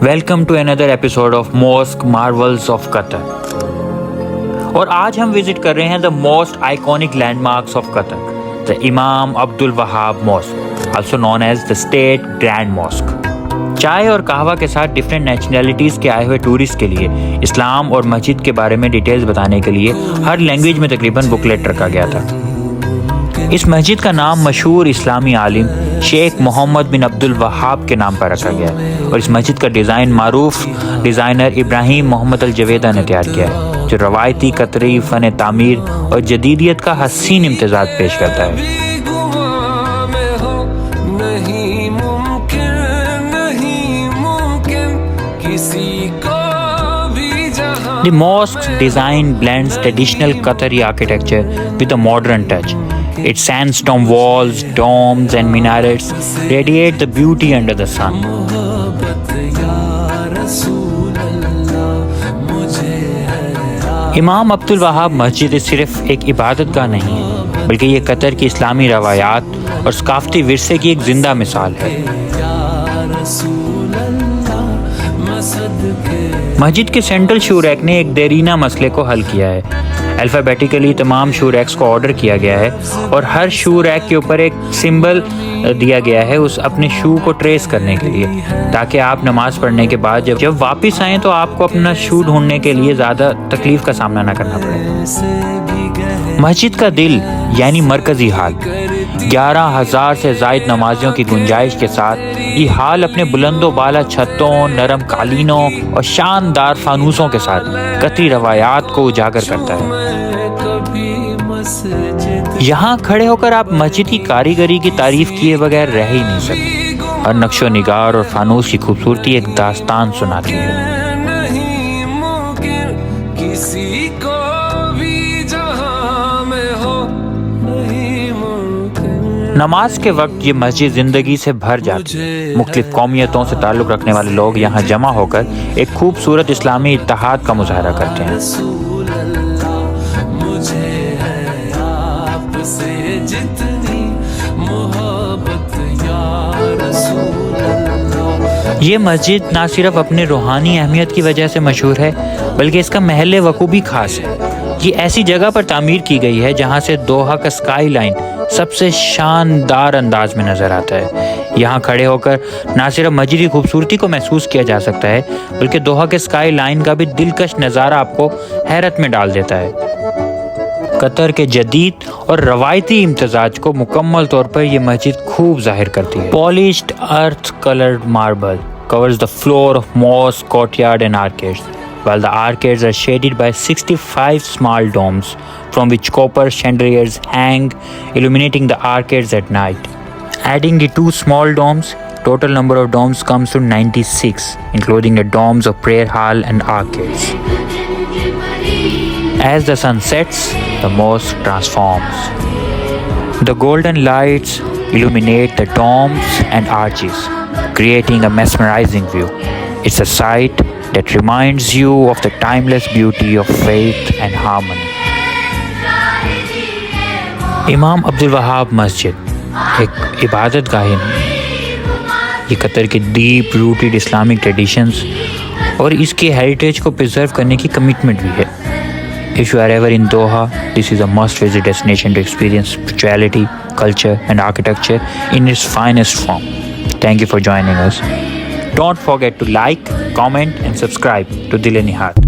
Welcome to another episode of mosque marvels of Qatar. اور آج ہم وزٹ کر رہے ہیں the most iconic landmarks of Qatar, the Imam Abdul Wahhab mosque, also known as the state grand mosque. چائے اور قہوہ کے ساتھ ڈفرینٹ نیشنلٹیز کے آئے ہوئے ٹورسٹ کے لیے اسلام اور مسجد کے بارے میں ڈیٹیلز بتانے کے لیے ہر لینگویج میں تقریباً بکلیٹ رکھا گیا تھا. اس مسجد کا نام مشہور اسلامی عالم شیخ محمد بن عبد الوہاب کے نام پر رکھا گیا ہے, اور اس مسجد کا ڈیزائن معروف ڈیزائنر ابراہیم محمد الجویدہ نے تیار کیا ہے, جو روایتی قطری فن تعمیر اور جدیدیت کا حسین امتزاج پیش کرتا ہے. The mosque's design blends traditional Qatari architecture with a modern touch. Its sandstone walls, domes and minarets radiate the beauty under the sun. امام عبد الوہاب مسجد صرف ایک عبادت گاہ نہیں ہے, بلکہ یہ قطر کی اسلامی روایات اور ثقافتی ورثے کی ایک زندہ مثال ہے. مسجد کے سینٹرل شو ریک نے ایک دیرینہ مسئلے کو حل کیا ہے. الفابیٹیکلی تمام شو ریکس کو آرڈر کیا گیا ہے, اور ہر شو ریک کے اوپر ایک سمبل دیا گیا ہے اس اپنے شو کو ٹریس کرنے کے لیے, تاکہ آپ نماز پڑھنے کے بعد جب واپس آئیں تو آپ کو اپنا شو ڈھونڈنے کے لیے زیادہ تکلیف کا سامنا نہ کرنا پڑے. مسجد کا دل یعنی مرکزی ہال 11,000 سے زائد نمازیوں کی گنجائش کے ساتھ یہ ہال اپنے بلند و بالا چھتوں, نرم قالینوں اور شاندار فانوسوں کے ساتھ قطری روایات کو اجاگر کرتا ہے. یہاں کھڑے ہو کر آپ مسجد کی کاریگری کی تعریف کیے بغیر رہ ہی نہیں سکتے. ہر نقش و نگار اور فانوس کی خوبصورتی ایک داستان سناتی ہے. نماز کے وقت یہ مسجد زندگی سے بھر جاتی ہے. مختلف قومیتوں سے تعلق رکھنے والے لوگ یہاں جمع ہو کر ایک خوبصورت اسلامی اتحاد کا مظاہرہ کرتے ہیں. یہ مسجد نہ صرف اپنے روحانی اہمیت کی وجہ سے مشہور ہے, بلکہ اس کا محل وقوع بھی خاص ہے. یہ ایسی جگہ پر تعمیر کی گئی ہے جہاں سے دوحہ کا اسکائی لائن سب سے شاندار انداز میں نظر آتا ہے. یہاں کھڑے ہو کر نہ صرف مسجد کی خوبصورتی کو محسوس کیا جا سکتا ہے, بلکہ دوحہ کے اسکائی لائن کا بھی دلکش نظارہ آپ کو حیرت میں ڈال دیتا ہے. قطر کے جدید اور روایتی امتزاج کو مکمل طور پر یہ مسجد خوب ظاہر کرتی ہے. Polished earth coloured marble covers the floor of mosque, courtyard and arcades, while the arcades are shaded by 65 small domes from which copper chandeliers hang, illuminating the arcades at night. Adding the 2 small domes, total number of domes comes to 96, including the domes of prayer hall and arcades. As the sun sets, the mosque transforms. The golden lights illuminate the domes and arches, creating a mesmerizing view. It's a sight that reminds you of the timeless beauty of faith and harmony. امام Abdul الوہاب مسجد ایک عبادت گاہ نہیں, یہ قطر کے deep rooted Islamic traditions اور اس کے heritage کو پرزرو کرنے کی کمٹمنٹ بھی ہے. If you are ever in Doha, this is a must-visit destination to experience spirituality, culture and architecture in its finest form. Thank you for joining us. Don't forget to like, comment and subscribe to Dil-e-Nihat.